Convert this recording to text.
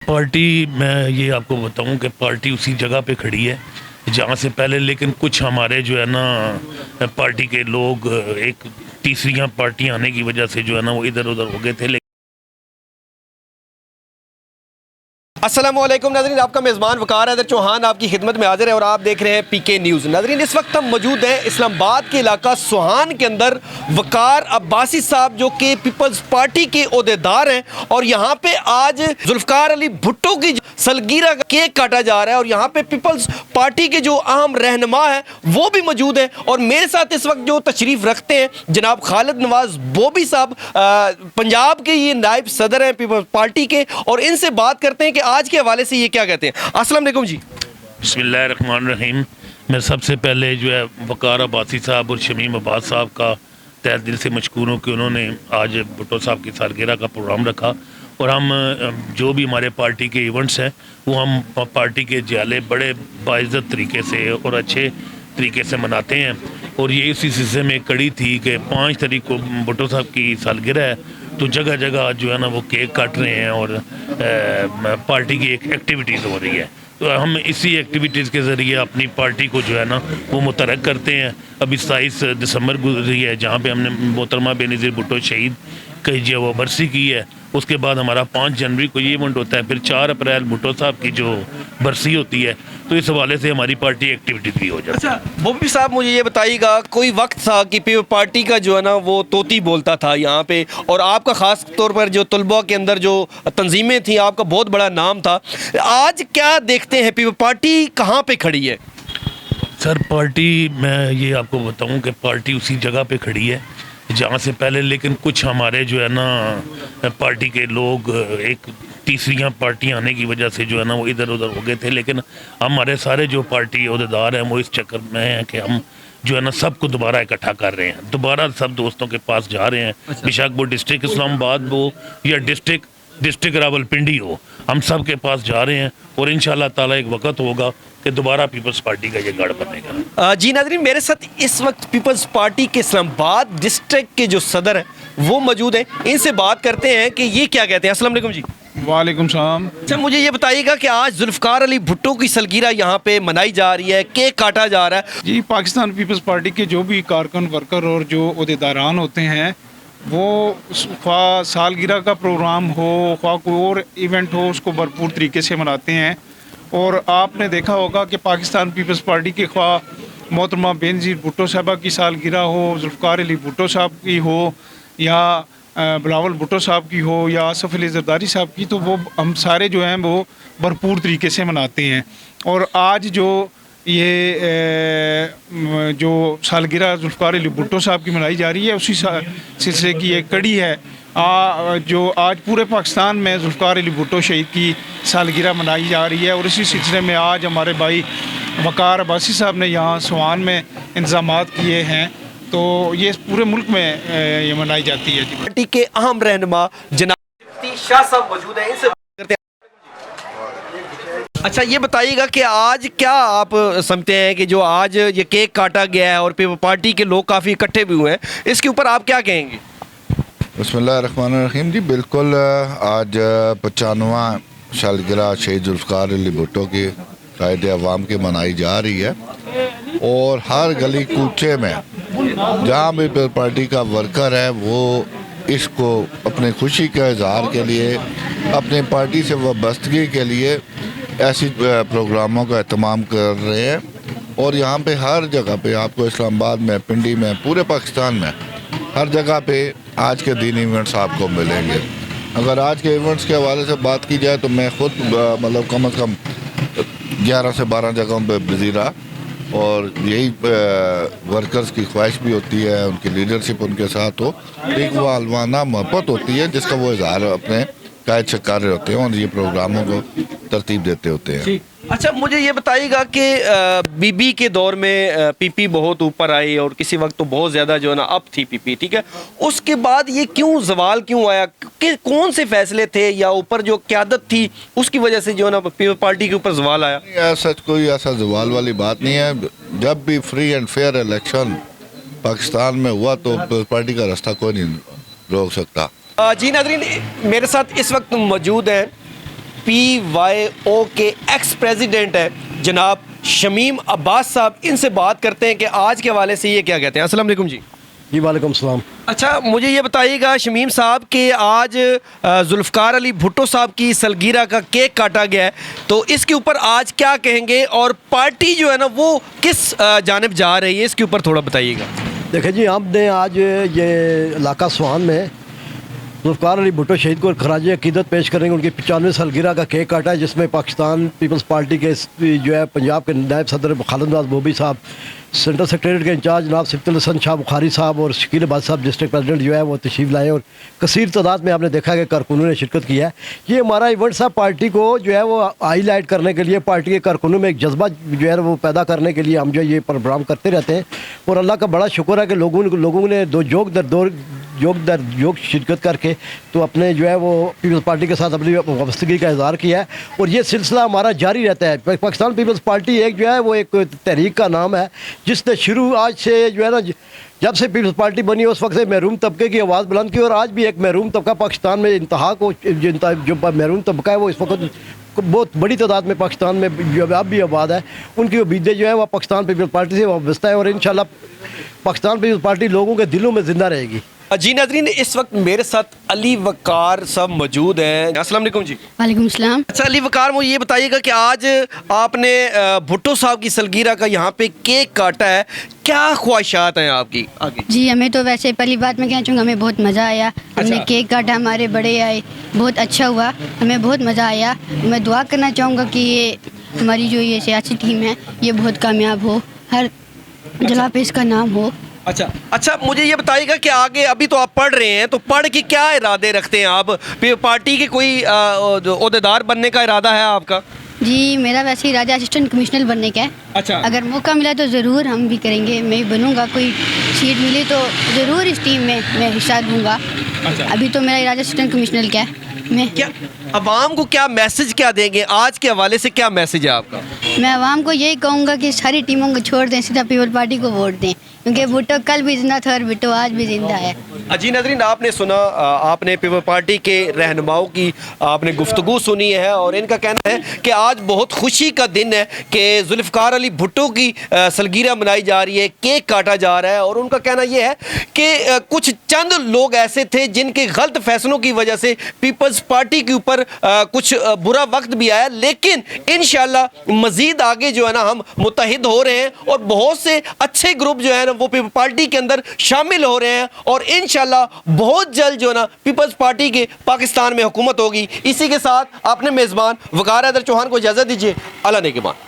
Party میں یہ آپ کو بتاؤں کہ پارٹی اسی جگہ پہ کھڑی ہے جہاں سے پہلے، لیکن کچھ ہمارے جو ہے نا پارٹی کے لوگ ایک تیسریاں پارٹیاں آنے کی وجہ سے جو ہے نا وہ ادھر ادھر ہو گئے تھے. السلام علیکم ناظرین، آپ کا میزبان وقار حیدر چوہان آپ کی خدمت میں حاضر ہے اور آپ دیکھ رہے ہیں پی کے نیوز. ناظرین، اس وقت ہم موجود ہیں اسلام آباد کے علاقہ سوہان کے اندر. وقار عباسی صاحب جو کہ پیپلز پارٹی کے عہدیدار ہیں اور یہاں پہ آج ذوالفقار علی بھٹو کی سالگرہ کا کیک کاٹا جا رہا ہے اور یہاں پہ پیپلز پارٹی کے جو اہم رہنما ہیں وہ بھی موجود ہیں. اور میرے ساتھ اس وقت جو تشریف رکھتے ہیں جناب خالد نواز بوبی صاحب، پنجاب کے یہ نائب صدر ہیں پیپلز پارٹی کے، اور ان سے بات کرتے ہیں کہ آج کے حوالے سے یہ کیا کہتے ہیں. السلام علیکم جی. بسم اللہ الرحمن الرحیم. میں سب سے پہلے جو ہے وقار عباسی صاحب اور شمیم عباس صاحب کا تہ دل سے مشکور ہوں کہ انہوں نے آج بھٹو صاحب کی سالگرہ کا پروگرام رکھا، اور ہم جو بھی ہمارے پارٹی کے ایونٹس ہیں وہ ہم پارٹی کے جالے بڑے باعزت طریقے سے اور اچھے طریقے سے مناتے ہیں. اور یہ اسی سلسلے میں کڑی تھی کہ 5 تاریخ کو بھٹو صاحب کی سالگرہ ہے، تو جگہ جگہ جو ہے نا وہ کیک کاٹ رہے ہیں اور پارٹی کی ایک ایکٹیویٹیز ہو رہی ہے. تو ہم اسی ایکٹیویٹیز کے ذریعے اپنی پارٹی کو جو ہے نا وہ متحرک کرتے ہیں. ابھی 27 دسمبر گزری ہے جہاں پہ ہم نے محترمہ بے نظیر بھٹو شہید کی جو وہ برسی کی ہے. اس کے بعد ہمارا 5 جنوری کو یہ ایونٹ ہوتا ہے، پھر 4 اپریل بھٹو صاحب کی جو برسی ہوتی ہے. تو اس حوالے سے ہماری پارٹی ایکٹیویٹیز بھی ہو جاتی ہے. اچھا بوبی صاحب، مجھے یہ بتائیے گا، کوئی وقت تھا کہ پیپل پارٹی کا جو ہے نا وہ طوطی بولتا تھا یہاں پہ، اور آپ کا خاص طور پر جو طلباء کے اندر جو تنظیمیں تھیں آپ کا بہت بڑا نام تھا. آج کیا دیکھتے ہیں پیپل پارٹی کہاں پہ کھڑی ہے؟ سر پارٹی میں یہ آپ کو بتاؤں کہ پارٹی اسی جگہ پہ کھڑی ہے جہاں سے پہلے، لیکن کچھ ہمارے جو ہے نا پارٹی کے لوگ ایک تیسریاں پارٹیاں آنے کی وجہ سے جو ہے نا وہ ادھر ادھر ہو گئے تھے. لیکن ہمارے سارے جو پارٹی عہدیدار ہیں وہ اس چکر میں ہیں کہ ہم جو ہے نا سب کو دوبارہ اکٹھا کر رہے ہیں، دوبارہ سب دوستوں کے پاس جا رہے ہیں. بیشک وہ ڈسٹرکٹ اسلام آباد ہو یا ڈسٹرکٹ راولپنڈی ہو، ہم سب کے پاس جا رہے ہیں اور انشاءاللہ تعالیٰ ایک وقت ہوگا کہ دوبارہ پیپلز پارٹی کا یہ گڑھ بنے گا. جی ناظرین، میرے ساتھ اس وقت پیپلز پارٹی کے اسلام آباد ڈسٹرکٹ کے جو صدر ہیں وہ موجود ہیں. ان سے بات کرتے ہیں کہ یہ کیا کہتے ہیں. السلام علیکم جی. وعلیکم السلام. اچھا مجھے یہ بتائیے گا کہ آج ذوالفقار علی بھٹو کی سالگرہ یہاں پہ منائی جا رہی ہے، کیک کاٹا جا رہا ہے. جی، پاکستان پیپلز پارٹی کے جو بھی کارکن ورکر اور جو عہدیداران ہوتے ہیں وہ خواہ سالگرہ کا پروگرام ہو خواہ کوئی اور ایونٹ ہو اس کو بھرپور طریقے سے مناتے ہیں. اور آپ نے دیکھا ہوگا کہ پاکستان پیپلز پارٹی کے خواہ محترمہ بے نظیر بھٹو صاحبہ کی سالگرہ ہو، ذوالفقار علی بھٹو صاحب کی ہو، یا بلاول بھٹو صاحب کی ہو، یا آصف علی زرداری صاحب کی، تو وہ ہم سارے جو ہیں وہ بھرپور طریقے سے مناتے ہیں. اور آج جو یہ جو سالگرہ ذوالفقار علی بھٹو صاحب کی منائی جا رہی ہے اسی سلسلے کی ایک کڑی ہے جو آج پورے پاکستان میں ذوالفقار علی بھٹو شہید کی سالگرہ منائی جا رہی ہے. اور اسی سلسلے میں آج ہمارے بھائی وقار عباسی صاحب نے یہاں سوہان میں انتظامات کیے ہیں، تو یہ پورے ملک میں یہ منائی جاتی ہے. پارٹی کے اہم رہنما جناب شاہ صاحب موجود ہیں، ان سے کرتے ہیں. اچھا یہ بتائیے گا کہ آج کیا آپ سمجھتے ہیں کہ جو آج یہ کیک کاٹا گیا ہے اور پیپل پارٹی کے لوگ کافی اکٹھے بھی ہوئے ہیں، اس کے اوپر آپ کیا کہیں گے؟ بسم اللہ الرحمن الرحیم. جی بالکل، آج 95واں سالگرہ شہید ذوالفقار علی بھٹو کی قائد عوام کی منائی جا رہی ہے، اور ہر گلی کوچے میں جہاں بھی پارٹی کا ورکر ہے وہ اس کو اپنی خوشی کے اظہار کے لیے، اپنی پارٹی سے وابستگی کے لیے ایسی پروگراموں کا اہتمام کر رہے ہیں. اور یہاں پہ ہر جگہ پہ آپ کو اسلام آباد میں، پنڈی میں، پورے پاکستان میں ہر جگہ پہ آج کے دینی ایونٹس آپ کو ملیں گے. اگر آج کے ایونٹس کے حوالے سے بات کی جائے تو میں خود مطلب کم از کم 11 سے 12 جگہوں پہ بزی رہا، اور یہی ورکرز کی خواہش بھی ہوتی ہے، ان کی لیڈرشپ ان کے ساتھ ہو، ایک وہ علوانہ محبت ہوتی ہے جس کا وہ اظہار اپنے قائد سے کر رہے ہوتے ہیں اور یہ پروگراموں کو ترتیب دیتے ہوتے ہیں. اچھا مجھے یہ بتائیے گا کہ بی بی کے دور میں پی پی بہت اوپر آئی اور کسی وقت تو بہت زیادہ جو ہے نا اپ تھی پی پی، ٹھیک ہے، اس کے بعد یہ کیوں زوال کیوں آیا؟ کہ کون سے فیصلے تھے یا اوپر جو قیادت تھی اس کی وجہ سے جو ہے نا پیپل پارٹی کے اوپر زوال آیا؟ سچ کوئی ایسا زوال والی بات نہیں ہے. جب بھی free and fair election Pakistan میں ہوا تو پارٹی کا راستہ کوئی نہیں روک سکتا. جی ناظرین، میرے ساتھ اس وقت موجود ہیں PYO کے ایکس پریزیڈنٹ ہیں جناب شمیم عباس صاحب. ان سے بات کرتے ہیں کہ آج کے حوالے سے یہ کیا کہتے ہیں. السلام علیکم جی. جی وعلیکم السلام. اچھا مجھے یہ بتائیے گا شمیم صاحب کہ آج ذوالفقار علی بھٹو صاحب کی سالگرہ کا کیک کاٹا گیا ہے, تو اس کے اوپر آج کیا کہیں گے اور پارٹی جو ہے نا وہ کس جانب جا رہی ہے, اس کے اوپر تھوڑا بتائیے گا. دیکھیں جی, ہم نے آج یہ علاقہ سوان میں ذوالفقار علی بھٹو شہید کو خراج عقیدت پیش کریں گے. ان کی 95 سالگرہ کا کیک کاٹا ہے, جس میں پاکستان پیپلز پارٹی کے جو ہے پنجاب کے نائب صدر خالد نواز بوبی صاحب, سینٹرل سیکریٹریٹ کے انچارج جناب صفت الحسن شاہ بخاری صاحب اور شکیل عباس صاحب ڈسٹرکٹ پریزیڈنٹ جو ہے وہ تشریف لائے, اور کثیر تعداد میں آپ نے دیکھا کہ کارکنوں نے شرکت کی ہے. یہ ہمارا ایونٹ صاحب پارٹی کو جو ہے وہ ہائی لائٹ کرنے کے لیے, پارٹی کے کارکنوں میں ایک جذبہ جو ہے وہ پیدا کرنے کے لیے ہم جو یہ پروگرام کرتے رہتے ہیں. اور اللہ کا بڑا شکر ہے کہ لوگوں نے جوگ شرکت کر کے تو اپنے جو ہے وہ پیپلز پارٹی کے ساتھ اپنی وابستگی کا اظہار کیا ہے, اور یہ سلسلہ ہمارا جاری رہتا ہے. پاکستان پیپلز پارٹی ایک جو ہے وہ ایک تحریک کا نام ہے جس نے شروع آج سے جو ہے نا, جب سے پیپلز پارٹی بنی اس وقت سے محروم طبقے کی آواز بلند کی, اور آج بھی ایک محروم طبقہ پاکستان میں انتہا کو جو محروم طبقہ ہے وہ اس وقت بہت بڑی تعداد میں پاکستان میں جو اب بھی آباد ہے, ان کی عقیدے جو ہے وہ پاکستان پیپلز پارٹی سے وابستہ ہے, اور انشاءاللہ پاکستان پیپلز پارٹی لوگوں کے دلوں میں زندہ رہے گی. جی ناظرین, اس وقت میرے ساتھ علی وقار صاحب موجود ہیں. السلام علیکم جی. وعلیکم السلام. اچھا علی وقار, مجھے یہ بتائیے گا کہ آج آپ نے بھٹو صاحب کی سالگرہ کا یہاں پہ کیک کاٹا ہے, کیا خواہشات ہیں آپ کی آگے؟ جی ہمیں تو ویسے پہلی بات میں کہنا چاہوں گا ہمیں بہت مزہ آیا. ہم نے کیک کاٹا, ہمارے بڑے آئے, بہت اچھا ہوا, ہمیں بہت مزہ آیا. میں دعا کرنا چاہوں گا کہ یہ ہماری جو یہ سیاسی ٹیم ہے یہ بہت کامیاب ہو, ہر جگہ پہ اس کا نام ہو. اچھا مجھے یہ بتائیے گا کہ آگے ابھی تو آپ پڑھ رہے ہیں, تو پڑھ کے کیا ارادے رکھتے ہیں آپ؟ پارٹی کے کوئی عہدیدار بننے کا ارادہ ہے آپ کا؟ جی میرا ویسے ارادہ اسسٹنٹ کمشنر بننے کا ہے. اچھا, اگر موقع ملا تو ضرور ہم بھی کریں گے, میں بھی بنوں گا, کوئی سیٹ ملی تو ضرور اس ٹیم میں حصہ لوں گا. ابھی تو میرا ارادہ اسسٹنٹ کمشنر کا ہے. میں کیا عوام کو کیا میسج کیا دیں گے آج کے حوالے سے, کیا میسج ہے آپ کا؟ میں عوام کو یہی کہوں گا کہ ساری ٹیموں کو چھوڑ دیں, سیدھا پیپل پارٹی کو ووٹ دیں, کیونکہ بھٹو کل بھی زندہ تھا اور بھٹو آج بھی زندہ ہے. جی ناظرین, آپ نے سنا, آپ نے پیپل پارٹی کے رہنماؤں کی آپ نے گفتگو سنی ہے, اور ان کا کہنا ہے کہ آج بہت خوشی کا دن ہے کہ ذوالفقار علی بھٹو کی سالگرہ منائی جا رہی ہے, کیک کاٹا جا رہا ہے. اور ان کا کہنا یہ ہے کہ کچھ چند لوگ ایسے تھے جن کے غلط فیصلوں کی وجہ سے پیپلز پارٹی کے اوپر کچھ برا وقت بھی آیا, لیکن انشاءاللہ مزید آگے جو ہے نا ہم متحد ہو رہے ہیں, اور بہت سے اچھے گروپ جو ہے نا وہ پیپل پارٹی کے اندر شامل ہو رہے ہیں, اور انشاءاللہ بہت جلد جو ہے نا پیپلز پارٹی کے پاکستان میں حکومت ہوگی. اسی کے ساتھ اپنے میزبان وقار حیدر چوہان کو اجازت دیجیے. اللہ نگہبان.